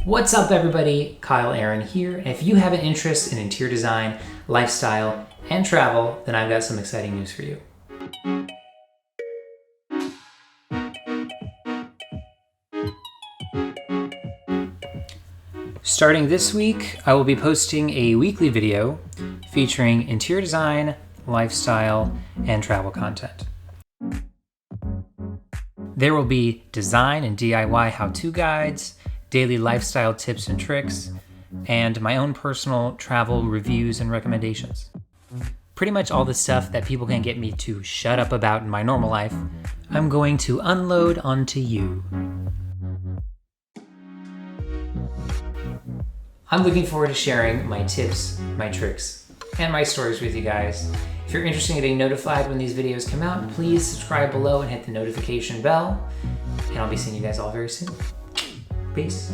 What's up everybody, Kyle Aaron here, and if you have an interest in interior design, lifestyle, and travel, then I've got some exciting news for you. Starting this week, I will be posting a weekly video featuring interior design, lifestyle, and travel content. There will be design and DIY how-to guides, daily lifestyle tips and tricks, and my own personal travel reviews and recommendations. Pretty much all the stuff that people can get me to shut up about in my normal life, I'm going to unload onto you. I'm looking forward to sharing my tips, my tricks, and my stories with you guys. If you're interested in getting notified when these videos come out, please subscribe below and hit the notification bell, and I'll be seeing you guys all very soon. Peace.